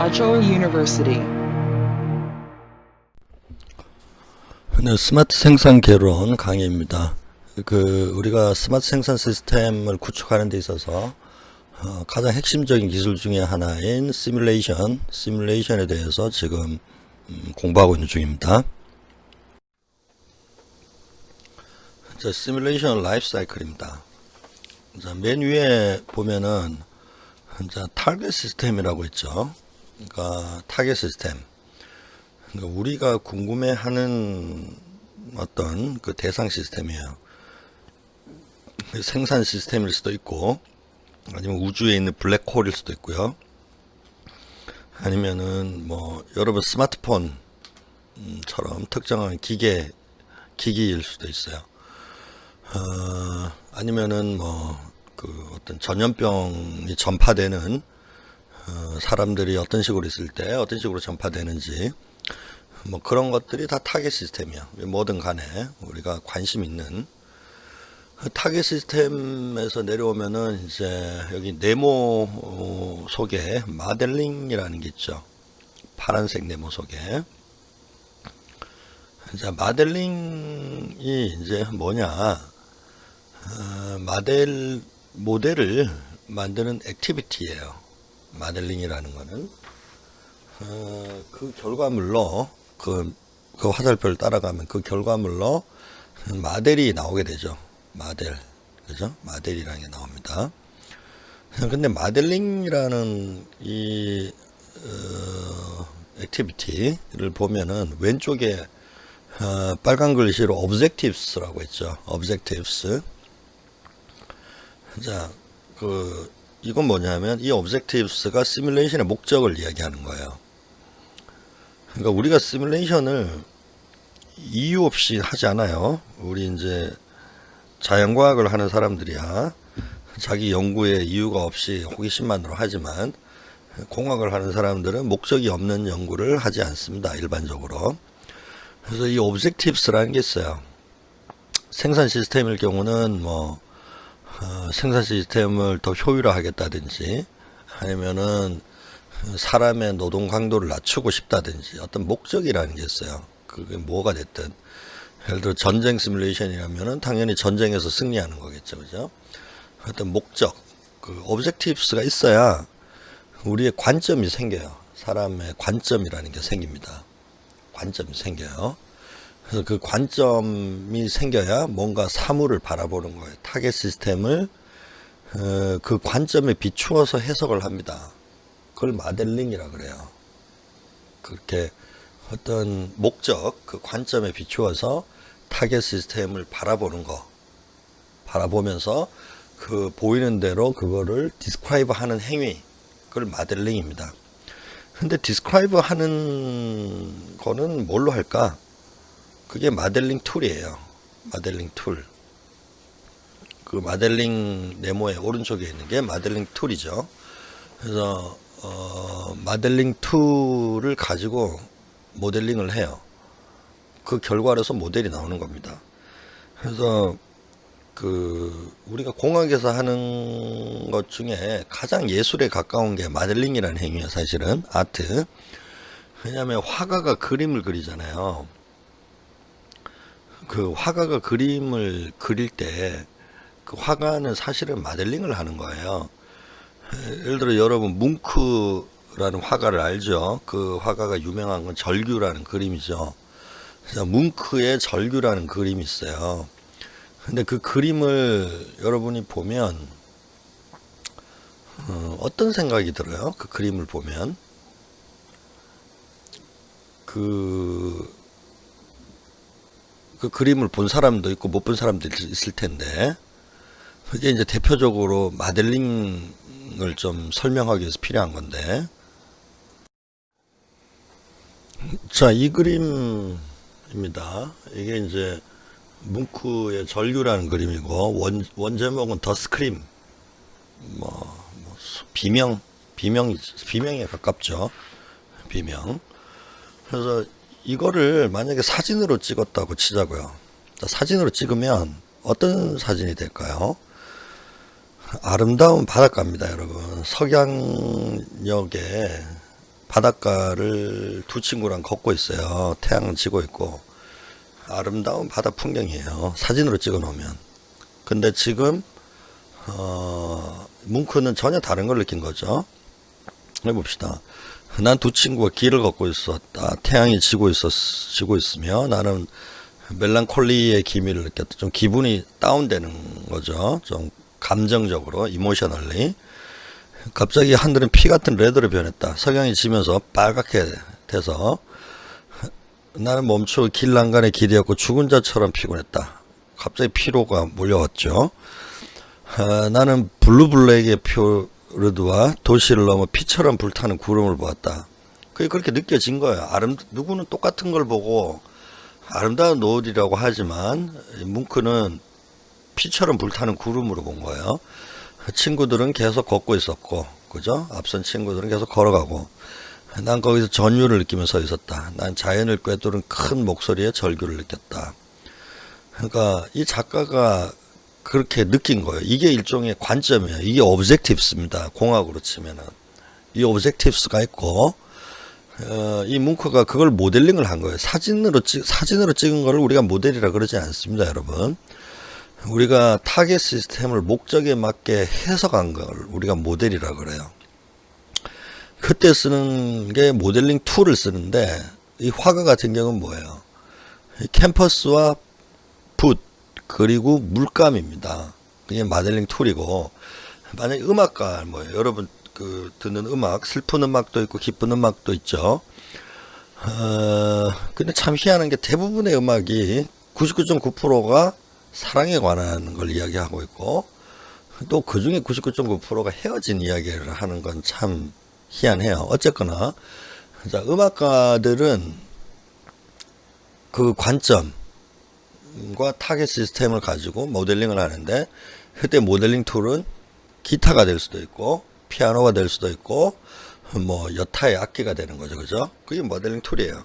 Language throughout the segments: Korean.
Achoa University. 네, 스마트 생산 개론 강의입니다. 우리가 스마트 생산 시스템을 구축하는 데 있어서 가장 핵심적인 기술 중에 하나인 시뮬레이션에 대해서 지금 공부하고 있는 중입니다. 자, 시뮬레이션 라이프 사이클입니다. 자, 맨 위에 보면은 타겟 시스템이라고 있죠. 그러니까 타겟 시스템. 그러니까 우리가 궁금해하는 어떤 그 대상 시스템이에요. 생산 시스템일 수도 있고, 아니면 우주에 있는 블랙홀일 수도 있고요. 아니면은 뭐 여러분 스마트폰처럼 특정한 기기일 수도 있어요. 아니면은 어떤 전염병이 전파되는 사람들이 어떤 식으로 있을 때 어떤 식으로 전파되는지 그런 것들이 다 타겟 시스템이야. 뭐든 간에 우리가 관심 있는 타겟 시스템에서 내려오면은 이제 여기 네모 속에 마델링이라는 게 있죠. 파란색 네모 속에. 자, 마델링이 이제 뭐냐? 모델을 만드는 액티비티예요. 마델링이라는 거는 그 결과물로 그 화살표를 따라가면 그 결과물로 모델이 나오게 되죠. 그죠? 모델이라는 게 나옵니다. 근데 모델링이라는 이 액티비티를 보면은 왼쪽에 빨간 글씨로 objectives라고 있죠. objectives. 자, 이건 뭐냐면 이 objectives가 시뮬레이션의 목적을 이야기하는 거예요. 그러니까 우리가 시뮬레이션을 이유 없이 하지 않아요. 우리 이제 자연과학을 하는 사람들이야 자기 연구에 이유가 없이 호기심만으로 하지만, 공학을 하는 사람들은 목적이 없는 연구를 하지 않습니다. 일반적으로. 그래서 이 objectives라는 게 있어요. 생산 시스템일 경우는 생산 시스템을 더 효율화하겠다든지, 아니면은 사람의 노동 강도를 낮추고 싶다든지 어떤 목적이라는 게 있어요. 그게 뭐가 됐든, 예를 들어 전쟁 시뮬레이션이라면은 당연히 전쟁에서 승리하는 거겠죠, 그죠? 어떤 목적, objectives가 있어야 우리의 관점이 생겨요. 사람의 관점이라는 게 생깁니다. 관점이 생겨요. 그래서 그 관점이 생겨야 뭔가 사물을 바라보는 거예요. 타겟 시스템을 그 관점에 비추어서 해석을 합니다. 그걸 모델링이라 그래요. 그렇게 어떤 목적, 그 관점에 비추어서 타겟 시스템을 바라보면서 그 보이는 대로 그거를 디스크라이브 하는 행위, 그걸 모델링입니다. 근데 디스크라이브 하는 거는 뭘로 할까? 그게 모델링 툴이에요. 모델링 툴. 그 모델링 네모의 오른쪽에 있는 게 모델링 툴이죠. 그래서 모델링 툴을 가지고 모델링을 해요. 그 결과로서 모델이 나오는 겁니다. 그래서 우리가 공학에서 하는 것 중에 가장 예술에 가까운 게 모델링이라는 행위예요. 사실은 아트. 왜냐하면 화가가 그림을 그리잖아요. 그 화가가 그림을 그릴 때 그 화가는 사실은 모델링을 하는 거예요. 예를 들어 여러분 뭉크라는 화가를 알죠? 그 화가가 유명한 건 절규라는 그림이죠. 그래서 뭉크의 절규라는 그림이 있어요. 근데 그 그림을 여러분이 보면 어떤 생각이 들어요? 그 그림을 보면 그 그림을 본 사람도 있고 못 본 사람도 있을 텐데, 그게 이제 대표적으로 모델링을 좀 설명하기 위해서 필요한 건데, 자, 이 그림입니다. 이게 이제 뭉크의 절규라는 그림이고, 원제목은 더 스크림, 비명에 가깝죠. 비명. 그래서 이거를 만약에 사진으로 찍었다고 치자고요. 사진으로 찍으면 어떤 사진이 될까요? 아름다운 바닷가입니다, 여러분. 석양역에 바닷가를 두 친구랑 걷고 있어요. 태양은 지고 있고 아름다운 바다 풍경이에요. 사진으로 찍어 놓으면. 근데 지금 뭉크는 전혀 다른 걸 느낀 거죠. 해봅시다. 난 두 친구가 길을 걷고 있었다. 태양이 지고 있으며 나는 멜랑콜리의 기미를 느꼈다. 좀 기분이 다운되는 거죠. 좀 감정적으로, 이모셔널리. 갑자기 하늘은 피 같은 레드로 변했다. 석양이 지면서 빨갛게 돼서 나는 멈추고 길난간에 기대었고 죽은 자처럼 피곤했다. 갑자기 피로가 몰려왔죠. 나는 블루블랙의 퓨르드와 도시를 넘어 피처럼 불타는 구름을 보았다. 그게 그렇게 느껴진 거예요. 누구는 똑같은 걸 보고 아름다운 노을이라고 하지만 뭉크는 피처럼 불타는 구름으로 본 거예요. 친구들은 계속 걷고 있었고, 그죠? 앞선 친구들은 계속 걸어가고, 난 거기서 전율을 느끼며 서 있었다. 난 자연을 꿰뚫은 큰 목소리의 절규를 느꼈다. 그러니까 이 작가가 그렇게 느낀 거예요. 이게 일종의 관점이에요. 이게 오브젝티브스입니다. 공학으로 치면은. 이 오브젝티브스가 있고, 이 뭉크가 그걸 모델링을 한 거예요. 사진으로 찍은 거를 우리가 모델이라 그러지 않습니다, 여러분. 우리가 타겟 시스템을 목적에 맞게 해석한 걸 우리가 모델이라 그래요. 그때 쓰는 게 모델링 툴을 쓰는데, 이 화가 같은 경우는 뭐예요? 캔버스와 붓, 그리고 물감입니다. 그게 모델링 툴이고, 만약에 음악가, 여러분 듣는 음악, 슬픈 음악도 있고 기쁜 음악도 있죠. 근데 참 희한한 게 대부분의 음악이 99.9%가 사랑에 관한 걸 이야기하고 있고, 또 그 중에 99.9%가 헤어진 이야기를 하는 건 참 희한해요. 어쨌거나, 자, 음악가들은 그 관점과 타겟 시스템을 가지고 모델링을 하는데, 그때 모델링 툴은 기타가 될 수도 있고, 피아노가 될 수도 있고, 여타의 악기가 되는 거죠. 그죠? 그게 모델링 툴이에요.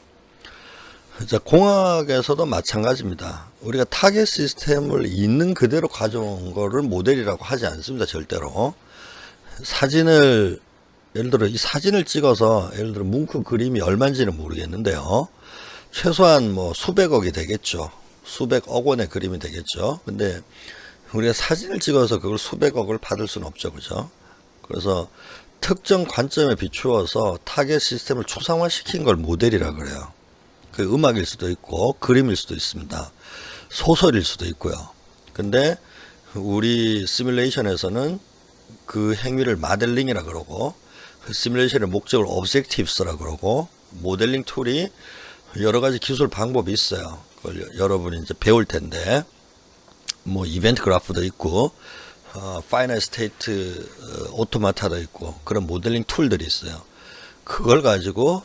자, 공학에서도 마찬가지입니다. 우리가 타겟 시스템을 있는 그대로 가져온 거를 모델이라고 하지 않습니다. 절대로. 예를 들어 이 사진을 찍어서, 예를 들어 뭉크 그림이 얼마인지는 모르겠는데요. 최소한 수백억이 되겠죠. 수백억 원의 그림이 되겠죠. 근데 우리가 사진을 찍어서 그걸 수백억을 받을 수는 없죠. 그죠? 그래서 특정 관점에 비추어서 타겟 시스템을 추상화시킨 걸 모델이라 그래요. 그 음악일 수도 있고 그림일 수도 있습니다. 소설일 수도 있고요. 근데 우리 시뮬레이션에서는 그 행위를 모델링이라 그러고, 그 시뮬레이션의 목적을 오브젝티브스라 그러고, 모델링 툴이 여러 가지 기술 방법이 있어요. 그걸 여러분이 이제 배울 텐데, 이벤트 그래프도 있고, 파이널 스테이트 오토마타도 있고, 그런 모델링 툴들이 있어요. 그걸 가지고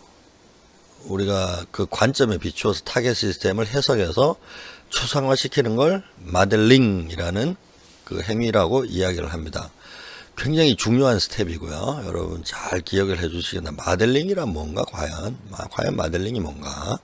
우리가 그 관점에 비추어서 타겟 시스템을 해석해서 추상화시키는 걸 모델링이라는 그 행위라고 이야기를 합니다. 굉장히 중요한 스텝이고요. 여러분 잘 기억을 해 주시겠나. 모델링이란 뭔가 과연 모델링이 뭔가.